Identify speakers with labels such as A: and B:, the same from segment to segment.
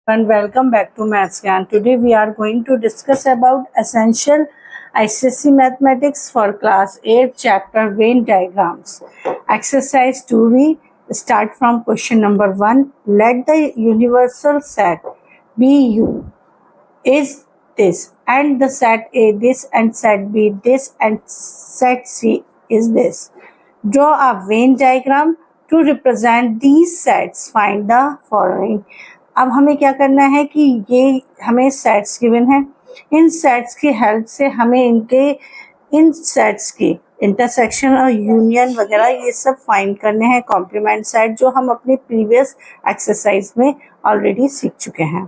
A: And welcome back to Mathscan. Today we are going to discuss about essential ICSE mathematics for class 8 chapter Venn diagrams. Exercise 2b. Start from question number 1. Let the universal set be U is this and the set A this and set B this and set C is this. Draw a Venn diagram to represent these sets. Find the following. अब हमें क्या करना है कि ये हमें sets given है, इन sets की हेल्प से हमें इन सेट्स की इंटरसेक्शन और यूनियन वगैरह ये सब फाइंड करने हैं, कॉम्प्लीमेंट सेट जो हम अपने प्रीवियस एक्सरसाइज में ऑलरेडी सीख चुके हैं।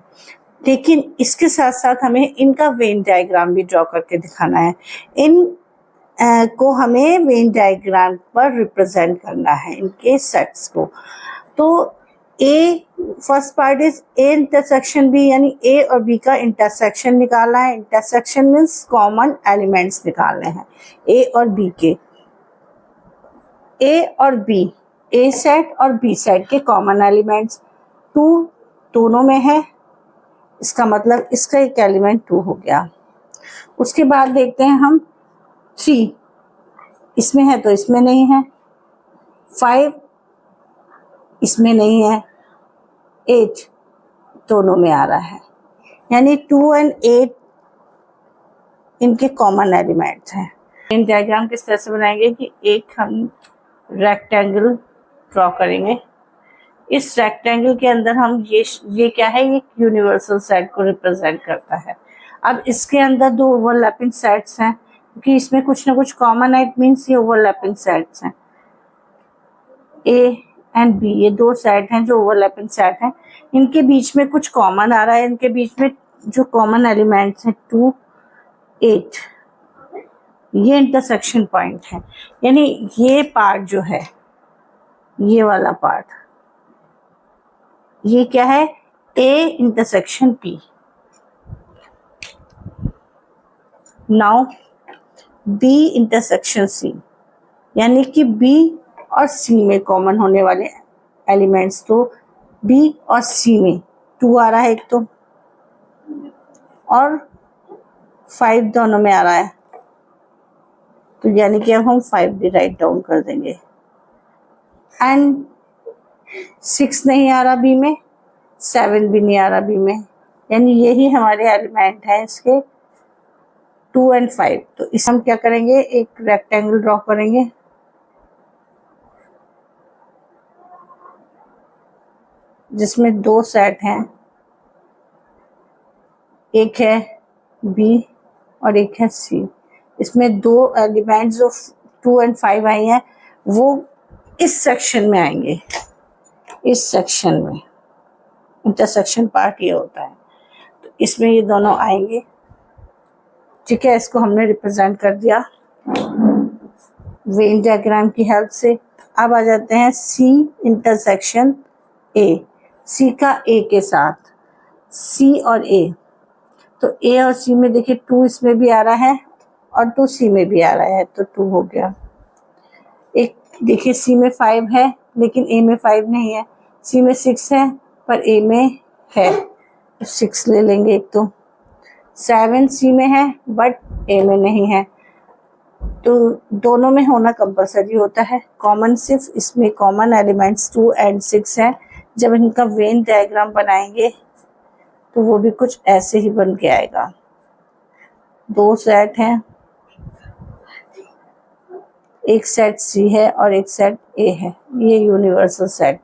A: लेकिन इसके साथ साथ हमें इनका वेन डायग्राम भी ड्रॉ करके दिखाना है। इन को हमें वेन डायग्राम पर रिप्रेजेंट करना है, इनके सेट्स को। तो A first part is A intersection B, यानी ए और बी का इंटरसेक्शन निकालना है। इंटरसेक्शन मीन्स कॉमन एलिमेंट्स निकालने हैं ए और बी के। ए और बी, ए सेट और बी सेट के कॉमन एलिमेंट्स 2 दोनों में है, इसका मतलब इसका एक एलिमेंट 2 हो गया। उसके बाद देखते हैं हम 3 इसमें है तो इसमें नहीं है, 5 इसमें नहीं है, 8 दोनों में आ रहा है, यानी 2 और 8 इनके कॉमन एलिमेंट्स हैं। इन डायग्राम किस तरह से बनाएंगे कि एक हम रेक्टेंगल ड्रॉ करेंगे। इस रेक्टेंगल के अंदर हम ये क्या है, ये यूनिवर्सल सेट को रिप्रेजेंट करता है। अब इसके अंदर 2 ओवरलैपिंग सेट्स हैं, क्योंकि इसमें कुछ ना कुछ कॉमन है, इट मीन्स ये ओवरलैपिंग सेट्स हैं। ए एंड बी ये 2 सेट हैं जो ओवरलैपिंग सेट हैं, इनके बीच में कुछ कॉमन आ रहा है। इनके बीच में जो कॉमन एलिमेंट्स हैं 2, 8, ये इंटरसेक्शन पॉइंट है, यानी ये पार्ट जो है, ये वाला पार्ट, ये क्या है, A intersection P. Now B intersection C, यानी कि बी और सी में कॉमन होने वाले एलिमेंट्स, तो बी और सी में 2 आ रहा है एक तो, और 5 दोनों में आ रहा है, तो यानी कि अब हम 5 भी राइट डाउन कर देंगे। एंड 6 नहीं आ रहा बी में, 7 भी नहीं आ रहा बी में, यानी यही हमारे एलिमेंट हैं इसके 2 और 5। तो इस हम क्या करेंगे, एक रेक्टेंगल ड्रॉ करेंगे जिसमें 2 सेट हैं, एक है बी और एक है सी। इसमें 2 एलिमेंट्स जो 2 और 5 आई हैं वो इस सेक्शन में आएंगे, इस सेक्शन में इंटरसेक्शन पार्ट ये होता है, तो इसमें ये दोनों आएंगे। ठीक है, इसको हमने रिप्रेजेंट कर दिया वेन डायग्राम की हेल्प से। अब आ जाते हैं सी इंटरसेक्शन ए, सी का ए के साथ, सी और ए, तो ए और सी में देखिए 2 इसमें भी आ रहा है और 2 सी में भी आ रहा है, तो 2 हो गया। एक देखिए सी में 5 है लेकिन ए में 5 नहीं है, सी में 6 है पर ए में है, तो 6 ले लेंगे एक तो। 7 सी में है बट ए में नहीं है, तो दोनों में होना कंपलसरी होता है। कॉमन सिर्फ इसमें कॉमन एलिमेंट्स 2 और 6 हैं। जब इनका वेन डायग्राम बनाएंगे तो वो भी कुछ ऐसे ही बन के आएगा। 2 सेट हैं, एक सेट सी है और एक सेट ए है, ये यूनिवर्सल सेट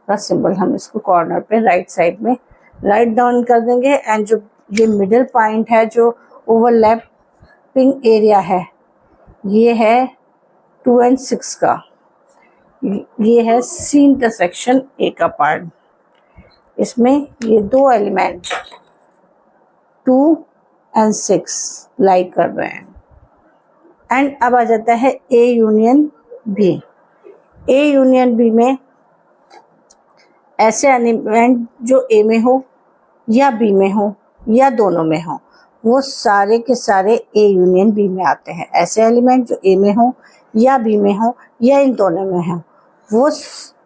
A: का सिंबल हम इसको कॉर्नर पे राइट साइड में राइट डाउन कर देंगे। एंड जो ये मिडिल पॉइंट है, जो ओवरलैपिंग एरिया है, ये है 2 और 6 का, ये है सी इंटरसेक्शन ए का पार्ट। इसमें ये 2 एलिमेंट 2 और 6 लाई कर रहे हैं। एंड अब आ जाता है A union B. A union B में ऐसे एलिमेंट जो ए में हो या बी में हो या दोनों में हो, वो सारे के सारे ए यूनियन बी में आते हैं। ऐसे एलिमेंट जो ए में हो या बी में हो या इन दोनों में हो, वो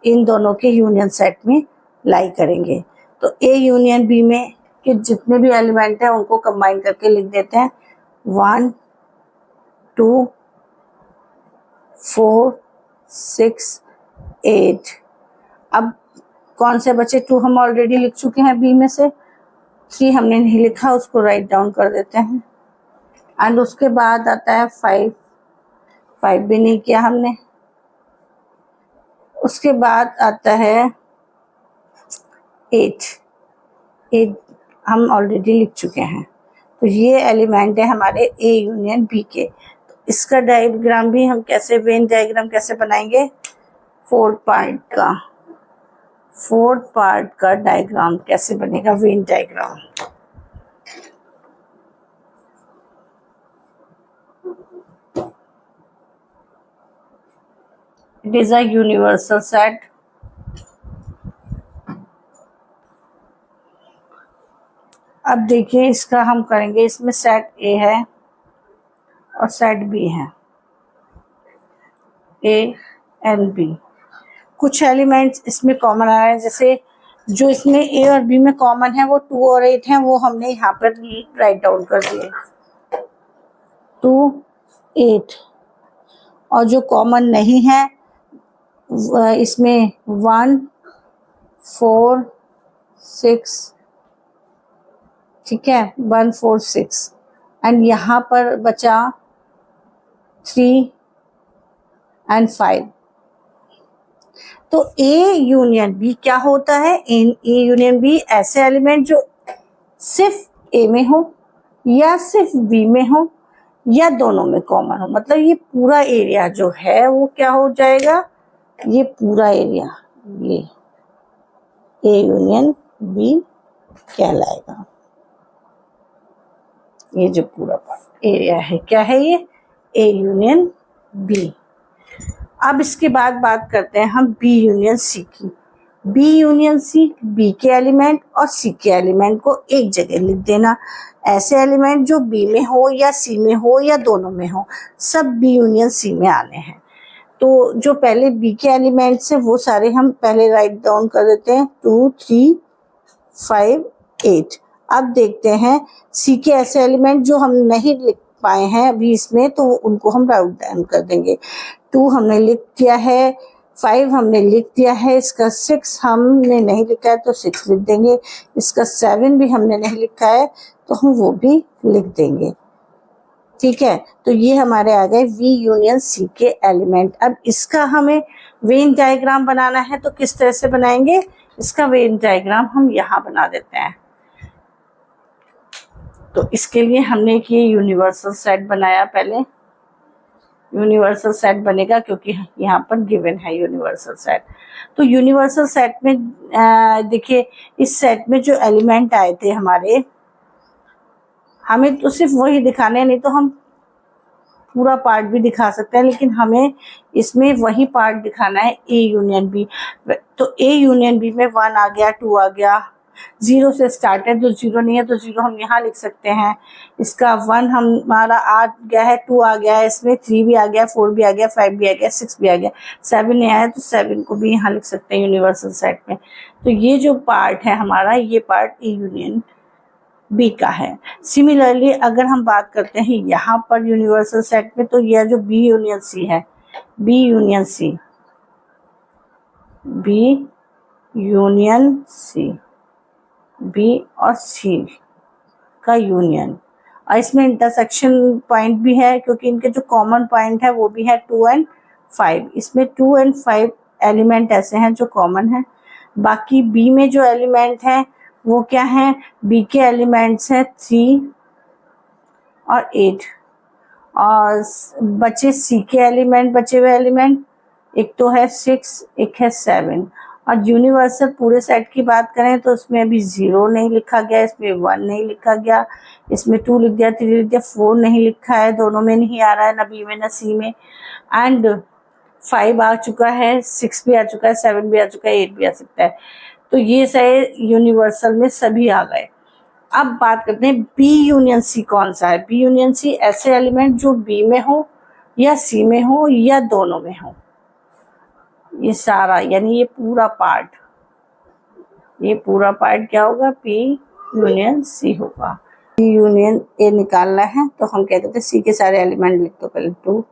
A: इन दोनों के यूनियन सेट में लाई करेंगे। तो ए यूनियन बी में के जितने भी एलिमेंट हैं उनको कंबाइन करके लिख देते हैं 1 2 4 6 8। अब कौन से बचे? 2 हम ऑलरेडी लिख चुके हैं बी में से, 3 हमने नहीं लिखा, उसको राइट डाउन कर देते हैं। एंड उसके बाद आता है 5 भी नहीं किया हमने। उसके बाद आता है 8 हम ऑलरेडी लिख चुके हैं। तो ये एलिमेंट है हमारे ए यूनियन बी के। तो इसका डायग्राम भी हम कैसे, वेन डायग्राम कैसे बनाएंगे? 4 पार्ट का डायग्राम कैसे बनेगा? Venn diagram. It is a universal set. अब देखिए इसका हम करेंगे, इसमें सेट ए है और सेट बी है, ए एंड बी। कुछ एलिमेंट्स इसमें कॉमन आ रहे हैं, जैसे जो इसमें ए और बी में कॉमन है वो 2 और 8 हैं, वो हमने यहाँ पर राइट डाउन कर दिए 2 8। और जो कॉमन नहीं है इसमें 1 4 6, ठीक है, 1 4 6। एंड यहाँ पर बचा 3 एंड 5। तो ए यूनियन बी क्या होता है? ए यूनियन बी ऐसे एलिमेंट जो सिर्फ ए में हो या सिर्फ बी में हो या दोनों में कॉमन हो। मतलब ये पूरा एरिया जो है वो क्या हो जाएगा? ये पूरा एरिया ये ए यूनियन बी कहलाएगा। ये जो पूरा पार्ट एरिया है क्या है? ये ए यूनियन बी। अब इसके बाद बात करते हैं हम बी यूनियन सी की। बी यूनियन सी, बी के एलिमेंट और सी के एलिमेंट को एक जगह लिख देना। ऐसे एलिमेंट जो बी में हो या सी में हो या दोनों में हो, सब बी यूनियन सी में आने हैं। तो जो पहले बी के एलिमेंट्स हैं वो सारे हम पहले राइट डाउन कर देते हैं 2 3 5 8। अब देखते हैं सी के ऐसे एलिमेंट जो हम नहीं लिख पाए हैं अभी इसमें, तो उनको हम राइट डाउन कर देंगे। 2 हमने लिख दिया है, 5 हमने लिख दिया है, इसका 6 हमने नहीं लिखा है तो 6 लिख देंगे, इसका 7 भी हमने नहीं लिखा है तो हम वो भी लिख देंगे। ठीक है, तो ये हमारे आ गए वी यूनियन सी के एलिमेंट। अब इसका हमें वेन डायग्राम बनाना है, तो किस तरह से बनाएंगे? इसका वेन डायग्राम हम यहाँ बना देते हैं। तो इसके लिए हमने ये यूनिवर्सल सेट बनाया। पहले यूनिवर्सल सेट बनेगा क्योंकि यहाँ पर गिवन है यूनिवर्सल सेट। तो यूनिवर्सल सेट में देखिए इस सेट में जो एलिमेंट आए थे हमारे, हमें तो सिर्फ वही दिखाने, नहीं तो हम पूरा पार्ट भी दिखा सकते हैं, लेकिन हमें इसमें वही पार्ट दिखाना है ए यूनियन बी। तो ए यूनियन बी में 1 आ गया, 2 आ गया, 0 से स्टार्ट है तो 0 नहीं है तो 0 हम यहाँ लिख सकते हैं। इसका 1 हमारा आ गया है, 2 आ गया है, इसमें 3 भी आ गया, 4 भी आ गया, 5 भी आ गया, 6 भी आ गया, 7 नहीं आया तो 7 को भी यहाँ लिख सकते हैं यूनिवर्सल सेट में। तो ये जो पार्ट है हमारा, ये पार्ट ए यूनियन बी का है। सिमिलरली अगर हम बात करते हैं यहाँ पर यूनिवर्सल सेट में, तो यह जो बी यूनियन सी है, B union C, B union C, B और सी का यूनियन, और इसमें इंटरसेक्शन पॉइंट भी है क्योंकि इनके जो कॉमन पॉइंट है वो भी है 2 एंड 5। इसमें 2 एंड 5 एलिमेंट ऐसे हैं जो कॉमन है। बाकी बी में जो एलिमेंट है वो क्या है? बी के एलिमेंट्स हैं 3 और 8, और बचे सी के एलिमेंट, बचे हुए एलिमेंट एक तो है 6, एक है 7। और यूनिवर्सल पूरे सेट की बात करें तो इसमें अभी 0 नहीं लिखा गया, इसमें 1 नहीं लिखा गया, इसमें 2 लिख दिया, 3 लिख दिया, 4 नहीं लिखा है, दोनों में नहीं आ रहा है, ना बी में ना सी में। एंड 5 आ चुका है, 6 भी आ चुका है, 7 भी आ चुका है, 8 भी आ सकता है। तो ये सारे यूनिवर्सल में सभी आ गए। अब बात करते हैं बी यूनियन सी कौन सा है? बी यूनियन सी ऐसे एलिमेंट जो बी में हो या सी में हो या दोनों में हो। ये सारा यानी ये पूरा पार्ट ये पूरा पार्ट क्या होगा, P यूनियन C होगा। P यूनियन A निकालना है तो हम क्या कहते हैं, C के सारे एलिमेंट लिख दो पहले, 2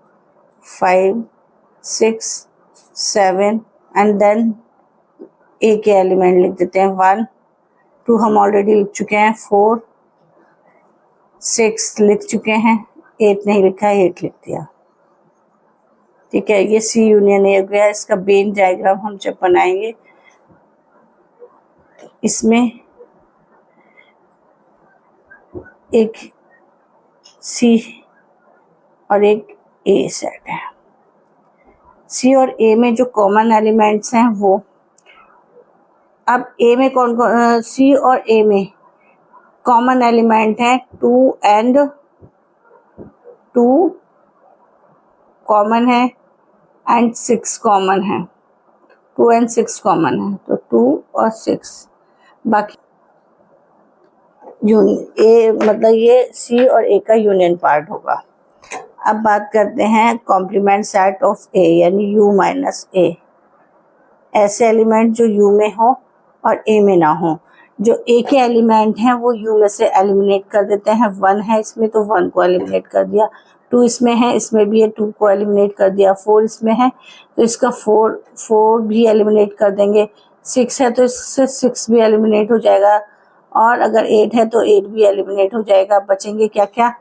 A: 5 6 7 एंड देन A के एलिमेंट लिख देते हैं 1 2 हम ऑलरेडी लिख चुके हैं, 4 6 लिख चुके हैं, 8 नहीं लिखा है, 8 लिख दिया। ठीक है, ये C यूनियन A हो गया। इसका वेन डायग्राम हम जब बनाएंगे, इसमें एक C और एक A सेट है। C और A में जो कॉमन एलिमेंट्स हैं वो, अब A में कौन कौन, C और A में कॉमन एलिमेंट है 2 एंड 2 कॉमन है एंड 6 कॉमन है, 2 एंड 6 कॉमन है, तो 2 और 6 बाकी ए, मतलब ये C और A का यूनियन पार्ट होगा। अब बात करते हैं कॉम्प्लीमेंट सेट ऑफ A यानी U माइनस A। ऐसे एलिमेंट जो U में हो और A में ना हो। जो A के एलिमेंट हैं वो U में से एलिमिनेट कर देते हैं। 1 है इसमें तो 1 को एलिमिनेट कर दिया, 2 इसमें है, इसमें भी है, 2 को एलिमिनेट कर दिया, 4 इसमें है तो इसका 4 भी एलिमिनेट कर देंगे, 6 है तो इससे 6 भी एलिमिनेट हो जाएगा, और अगर 8 है तो 8 भी एलिमिनेट हो जाएगा। बचेंगे क्या क्या,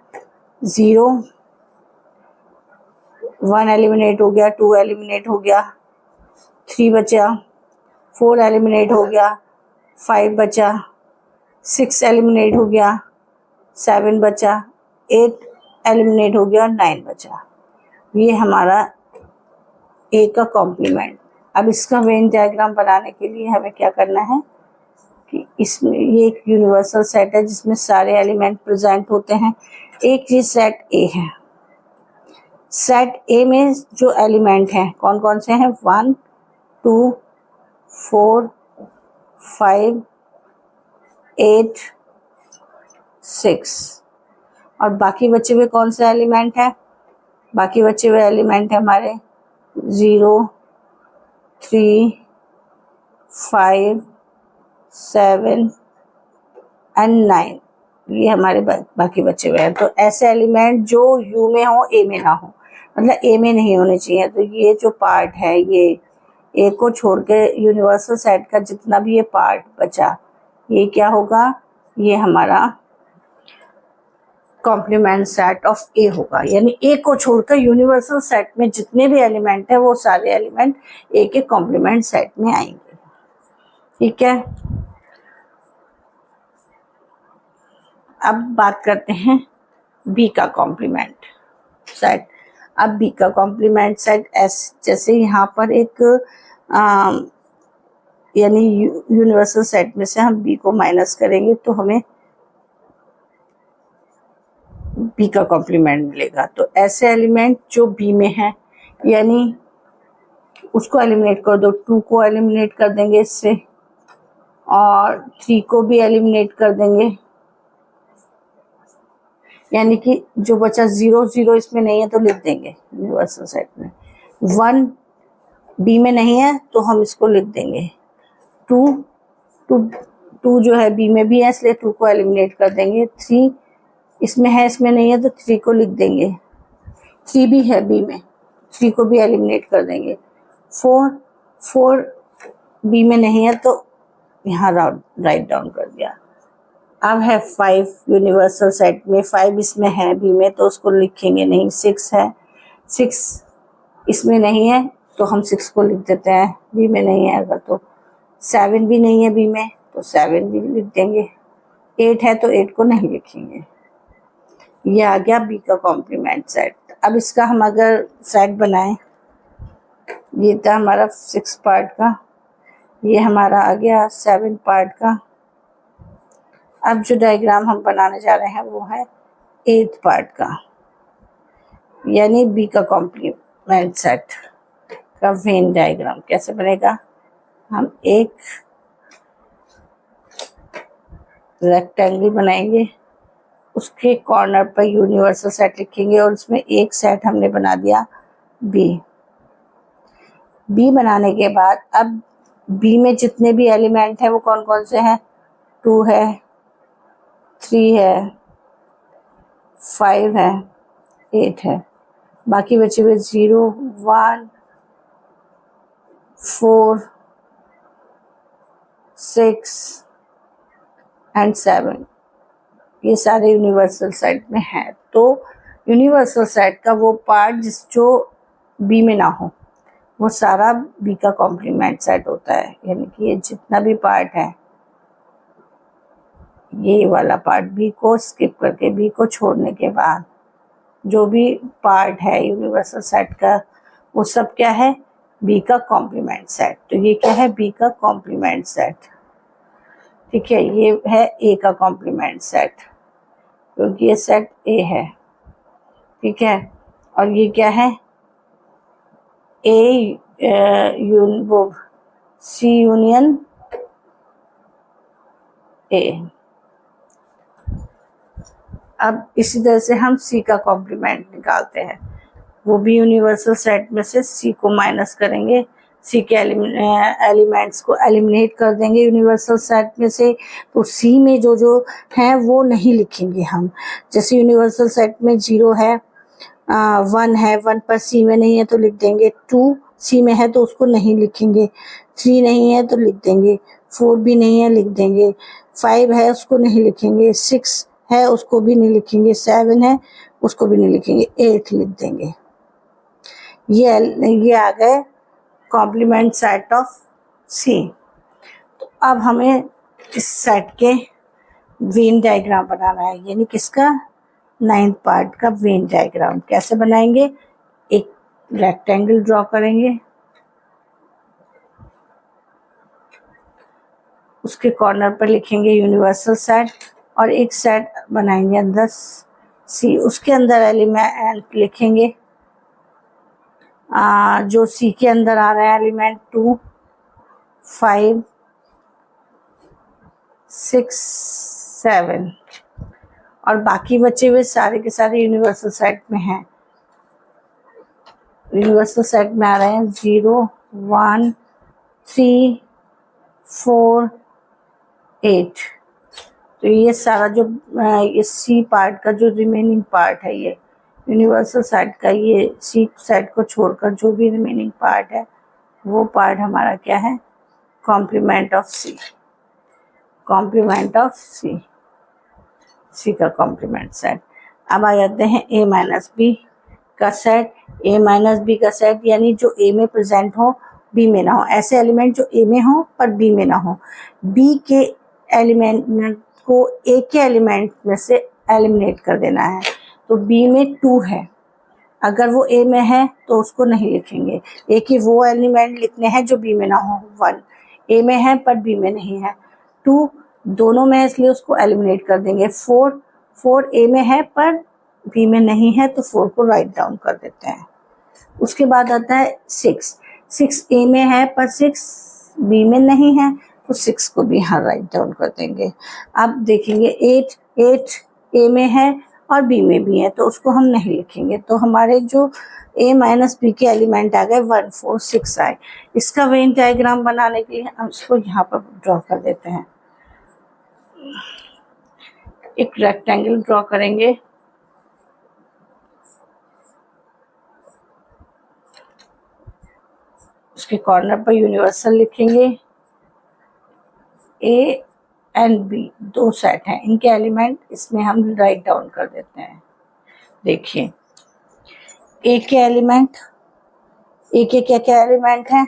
A: 0 1 एलिमिनेट हो गया, 2 एलिमिनेट हो गया, 3 बचा, 4 एलिमिनेट हो गया, 5 बचा, 6 एलिमिनेट हो गया, 7 बचा, 8 एलिमिनेट हो गया, 9 बचा। ये हमारा A का कॉम्प्लीमेंट। अब इसका वेन डायग्राम बनाने के लिए हमें क्या करना है कि इसमें ये एक यूनिवर्सल सेट है जिसमें सारे एलिमेंट प्रेजेंट होते हैं। एक ये सेट A है। सेट A में जो एलिमेंट हैं कौन कौन से हैं, 1 2 4 5 8 6, और बाकी बचे हुए कौन से एलिमेंट है, बाकी बचे हुए एलिमेंट है हमारे 0 3 5 7 एंड 9, ये हमारे बाकी बचे हुए हैं। तो ऐसे एलिमेंट जो U में हो A में ना हो, मतलब A में नहीं होने चाहिए। तो ये जो पार्ट है, ये A को छोड़ के यूनिवर्सल सेट का जितना भी ये पार्ट बचा, ये क्या होगा, ये हमारा कॉम्प्लीमेंट सेट ऑफ A होगा। यानी A को छोड़कर यूनिवर्सल सेट में जितने भी एलिमेंट है वो सारे एलिमेंट A के कॉम्प्लीमेंट सेट में आएंगे। ठीक है, अब बात करते हैं B का कॉम्प्लीमेंट सेट। अब B का कॉम्प्लीमेंट सेट जैसे यहाँ पर एक यानी यूनिवर्सल सेट में से हम B को माइनस करेंगे तो हमें B का कॉम्प्लीमेंट मिलेगा। तो ऐसे एलिमेंट जो B में है यानी उसको एलिमिनेट कर दो, 2 को एलिमिनेट कर देंगे इससे, और 3 को भी एलिमिनेट कर देंगे, यानी कि जो बचा 0 0 इसमें नहीं है तो लिख देंगे यूनिवर्सल सेट में। 1 B में नहीं है तो हम इसको लिख देंगे। 2 जो है B में भी है इसलिए 2 को एलिमिनेट कर देंगे। 3 इसमें है, इसमें नहीं है तो 3 को लिख देंगे। 3 भी है B में, 3 को भी एलिमिनेट कर देंगे। 4 B में नहीं है तो यहाँ राइट डाउन कर दिया। अब है 5 यूनिवर्सल सेट में, 5 इसमें है B में तो उसको लिखेंगे नहीं। 6 है, 6 इसमें नहीं है तो हम 6 को लिख देते हैं, B में नहीं है अगर तो। 7 भी नहीं है B में तो 7 भी लिख देंगे। 8 है तो 8 को नहीं लिखेंगे। ये आ गया B का कॉम्प्लीमेंट सेट। अब इसका हम अगर सेट बनाएं, ये था हमारा 6 पार्ट का, ये हमारा आ गया 7 पार्ट का। अब जो डायग्राम हम बनाने जा रहे हैं वो है 8th पार्ट का, यानी B का कॉम्प्लीमेंट सेट का वेन डायग्राम कैसे बनेगा। हम एक रेक्टेंगल बनाएंगे, उसके कॉर्नर पर यूनिवर्सल सेट लिखेंगे और उसमें एक सेट हमने बना दिया B बनाने के बाद अब बी में जितने भी एलिमेंट हैं वो कौन कौन से हैं? 2 है, 3 है, 5 है, 8 है। बाकी बचे हुए 0, 1, 4, 6 एंड 7, ये सारे यूनिवर्सल सेट में हैं। तो यूनिवर्सल सेट का वो पार्ट जो बी में ना हो वो सारा बी का कॉम्प्लीमेंट सेट होता है। यानी कि ये जितना भी पार्ट है, ये वाला पार्ट बी को स्किप करके, बी को छोड़ने के बाद जो भी पार्ट है यूनिवर्सल सेट का, वो सब क्या है? बी का कॉम्प्लीमेंट सेट। तो ये क्या है? बी का कॉम्प्लीमेंट सेट। ठीक है, ये है ए का कॉम्प्लीमेंट सेट, क्योंकि ये सेट ए है। ठीक है, और ये क्या है? ए वो सी यूनियन ए। अब इसी तरह से हम सी का कॉम्प्लीमेंट निकालते हैं। वो भी यूनिवर्सल सेट में से सी को माइनस करेंगे, सी के एलिमेंट्स को एलिमिनेट कर देंगे यूनिवर्सल सेट में से। तो सी में जो जो हैं वो नहीं लिखेंगे हम। जैसे यूनिवर्सल सेट में 0 है, 1 है, 1 पर सी में नहीं है तो लिख देंगे। 2 सी में है तो उसको नहीं लिखेंगे। 3 नहीं है तो लिख देंगे। 4 भी नहीं है, लिख देंगे। 5 है, उसको नहीं लिखेंगे। 6 है, उसको भी नहीं लिखेंगे। 7 है, उसको भी नहीं लिखेंगे। 8 लिख देंगे। ये आ गए कॉम्प्लीमेंट सेट ऑफ सी। तो अब हमें इस सेट के वेन डायग्राम बनाना है, यानी किसका? 9th पार्ट का वेन डायग्राम। कैसे बनाएंगे? एक रेक्टेंगल ड्रॉ करेंगे, उसके कॉर्नर पर लिखेंगे यूनिवर्सल सेट, और एक सेट बनाएंगे अंदर सी, उसके अंदर एलिमेंट लिखेंगे जो सी के अंदर आ रहा है एलिमेंट 2, 5, 6, 7, और बाकी बचे हुए सारे के सारे यूनिवर्सल सेट में हैं। यूनिवर्सल सेट में आ रहे हैं 0, 1, 3, 4, 8। तो ये सारा जो ये सी पार्ट का जो रिमेनिंग पार्ट है, ये यूनिवर्सल सेट का, ये सी सेट को छोड़कर जो भी रिमेनिंग पार्ट है वो पार्ट हमारा क्या है? Complement of C. Complement of C, C का कॉम्प्लीमेंट सेट। अब आ जाते हैं ए माइनस बी का सेट। ए माइनस बी का सेट यानी जो ए में प्रेजेंट हो बी में ना हो, ऐसे एलिमेंट जो ए में हो पर बी में ना हो। बी के एलिमेंट को ए के एलिमेंट में से एलिमिनेट कर देना है। तो बी में 2 है, अगर वो ए में है तो उसको नहीं लिखेंगे। ए के वो एलिमेंट लिखने हैं जो बी में ना हो। 1 ए में है पर बी में नहीं है। 2 दोनों में है, इसलिए उसको एलिमिनेट कर देंगे। 4 ए में है पर बी में नहीं है, तो 4 को राइट डाउन कर देते हैं। उसके बाद आता है 6 ए में है पर 6 बी में नहीं है, तो 6 को भी यहाँ राइट डाउन कर देंगे। अब देखेंगे 8 ए में है और बी में भी है, तो उसको हम नहीं लिखेंगे। तो हमारे जो ए माइनस बी के एलिमेंट आ गए 1, 4, 6 आए। इसका वेन डायग्राम बनाने के लिए हम इसको यहाँ पर ड्रॉ कर देते हैं। एक रेक्टेंगल ड्रॉ करेंगे, उसके कॉर्नर पर यूनिवर्सल लिखेंगे। ए एंड बी 2 सेट हैं, इनके एलिमेंट इसमें हम राइट डाउन कर देते हैं। देखिए ए के एलिमेंट, ए के क्या क्या एलिमेंट हैं?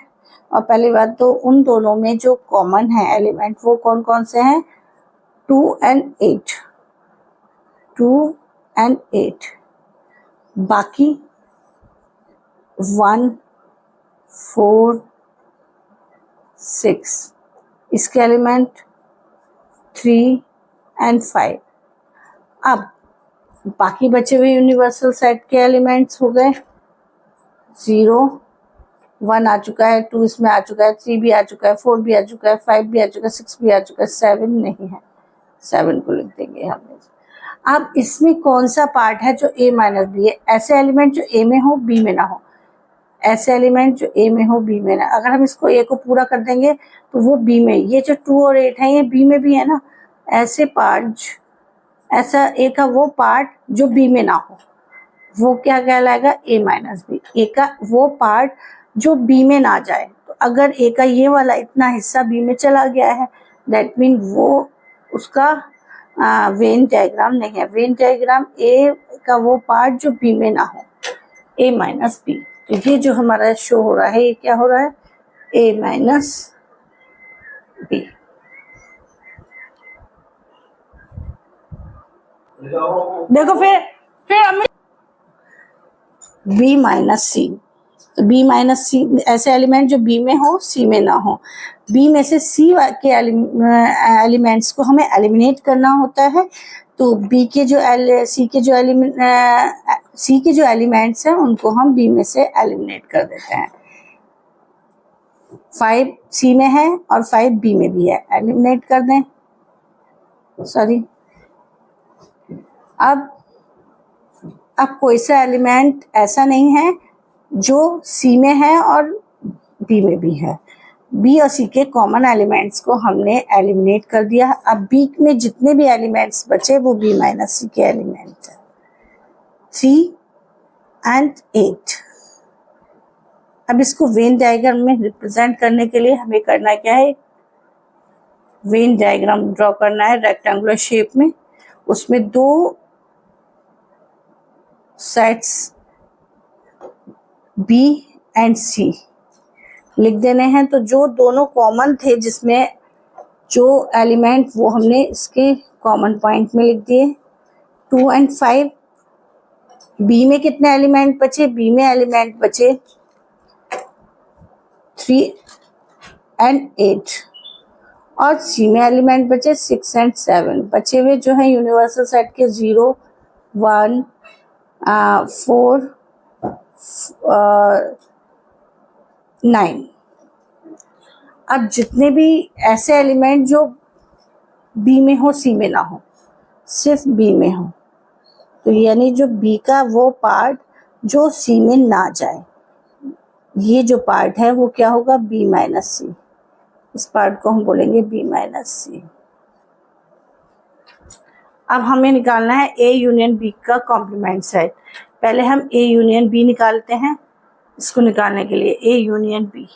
A: और पहली बात तो उन दोनों में जो कॉमन है एलिमेंट वो कौन कौन से हैं? 2 and 8, 2 and 8। बाकी 1, 4, 6, इसके एलिमेंट 3 and 5। अब बाकी बचे हुए यूनिवर्सल सेट के एलिमेंट्स हो गए 0, 1 आ चुका है, 2 इसमें आ चुका है, 3 भी आ चुका है, 4 भी आ चुका है, 5 भी आ चुका है, 6 भी आ चुका है, 7 नहीं है, 7 को लिख देंगे हमने। अब इसमें कौन सा पार्ट है जो ए माइनस बी है? ऐसे एलिमेंट जो ए में हो बी में ना हो। ऐसे एलिमेंट जो ए में हो बी में ना। अगर हम इसको ए को पूरा कर देंगे तो वो बी में, ये जो 2 और 8 है ये बी में भी है ना। ऐसे पार्ट, ऐसा ए का वो पार्ट जो बी में ना हो वो क्या कहलाएगा, ए माइनस बी। ए का वो पार्ट जो बी में ना जाए, तो अगर ए का ये वाला इतना हिस्सा बी में चला गया है दैट मीन वो उसका वेन डायग्राम नहीं है। वेन डायग्राम ए का वो पार्ट जो बी में ना हो, ए माइनस बी। तो ये जो हमारा शो हो रहा है ये क्या हो रहा है, ए माइनस बी। देखो फिर हमें बी माइनस सी, तो बी माइनस सी ऐसे एलिमेंट जो बी में हो सी में ना हो। बी में से सी के एलिमेंट्स को हमें एलिमिनेट करना होता है। तो बी के जो सी के जो एलिमेंट्स हैं उनको हम बी में से एलिमिनेट कर देते हैं। 5 सी में है और 5 बी में भी है, एलिमिनेट कर दें। सॉरी, अब कोई सा एलिमेंट ऐसा नहीं है जो सी में है और बी में भी है। बी और सी के कॉमन एलिमेंट्स को हमने एलिमिनेट कर दिया। अब बी में जितने भी एलिमेंट्स बचे वो बी माइनस सी के एलिमेंट है, 3 एंड 8। अब इसको वेन डायग्राम में रिप्रेजेंट करने के लिए हमें करना क्या है, वेन डायग्राम ड्रॉ करना है रेक्टेंगुलर शेप में। उसमें 2 सेट्स बी एंड सी लिख देने हैं। तो जो दोनों कॉमन थे जिसमें जो एलिमेंट वो हमने इसके कॉमन पॉइंट में लिख दिए, 2 एंड 5। बी में कितने एलिमेंट बचे, बी में एलिमेंट बचे 3 एंड 8 और सी में एलिमेंट बचे 6 एंड 7। बचे हुए जो है यूनिवर्सल सेट के 0, 1, 4, 9। अब जितने भी ऐसे एलिमेंट जो बी में हो सी में ना हो, सिर्फ बी में हो, तो यानी जो बी का वो पार्ट जो सी में ना जाए, ये जो पार्ट है वो क्या होगा, बी माइनस सी। इस पार्ट को हम बोलेंगे बी माइनस सी। अब हमें निकालना है ए यूनियन बी का कॉम्प्लीमेंट सेट। पहले हम ए यूनियन बी निकालते हैं। इसको निकालने के लिए ए यूनियन बी,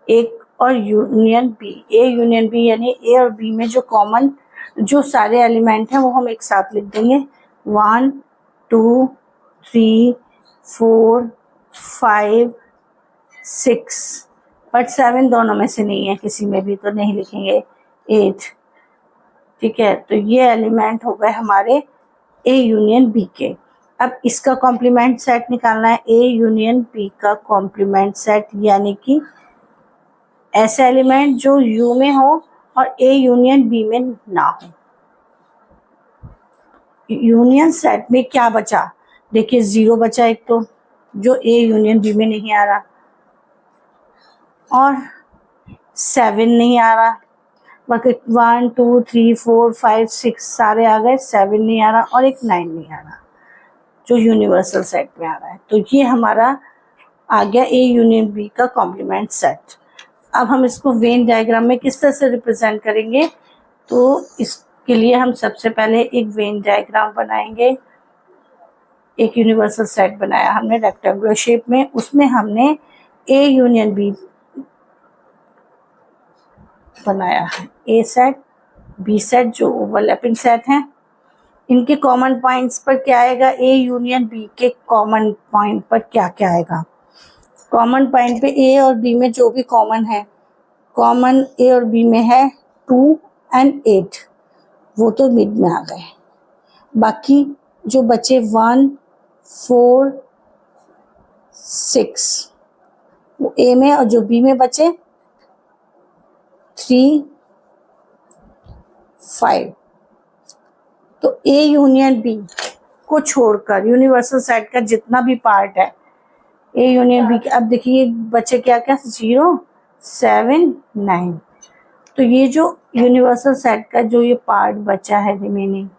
A: एक और union B, A union B यानी ए और बी में जो कॉमन जो सारे एलिमेंट हैं वो हम एक साथ लिख देंगे। 1, 2, 3, 4, 5, 6, बट 7 दोनों में से नहीं है, किसी में भी तो नहीं लिखेंगे। 8, ठीक है। तो ये एलिमेंट हो गए हमारे ए यूनियन बी के। अब इसका कॉम्प्लीमेंट सेट निकालना है, ए यूनियन बी का कॉम्प्लीमेंट सेट, यानी कि ऐसे एलिमेंट जो यू में हो और ए यूनियन बी में ना हो। यूनियन सेट में क्या बचा, देखिए 0 बचा एक, तो जो ए यूनियन बी में नहीं आ रहा, और 7 नहीं आ रहा। बाकी 1, 2, 3, 4, 5, 6 सारे आ गए, 7 नहीं आ रहा और एक 9 नहीं आ रहा जो यूनिवर्सल सेट में आ रहा है। तो ये हमारा आ गया ए यूनियन बी का कॉम्प्लीमेंट सेट। अब हम इसको वेन डायग्राम में किस तरह से रिप्रेजेंट करेंगे, तो इसके लिए हम सबसे पहले एक वेन डायग्राम बनाएंगे। एक यूनिवर्सल सेट बनाया हमने रेक्टेंगुलर शेप में, उसमें हमने ए यूनियन बी बनाया है। ए सेट, बी सेट जो ओवरलैपिंग सेट हैं, इनके कॉमन पॉइंट्स पर क्या आएगा, ए यूनियन बी के कॉमन पॉइंट पर क्या क्या आएगा। कॉमन पॉइंट पे ए और बी में जो भी कॉमन है, कॉमन ए और बी में है 2 एंड 8, वो तो मिड में आ गए। बाकी जो बचे 1, 4, 6 वो ए में, और जो बी में बचे 3, 5। तो ए यूनियन बी को छोड़कर यूनिवर्सल सेट का जितना भी पार्ट है ए यूनियन बी, अब देखिए बचे क्या क्या, 0, 7, 9। तो ये जो यूनिवर्सल सेट का जो ये पार्ट बचा है रिमेनिंग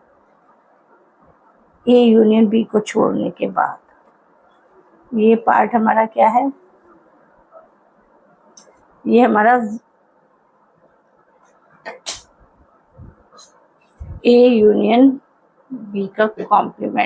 A: ए यूनियन बी को छोड़ने के बाद, ये पार्ट हमारा क्या है, ये हमारा A यूनियन B का कॉम्प्लीमेंट।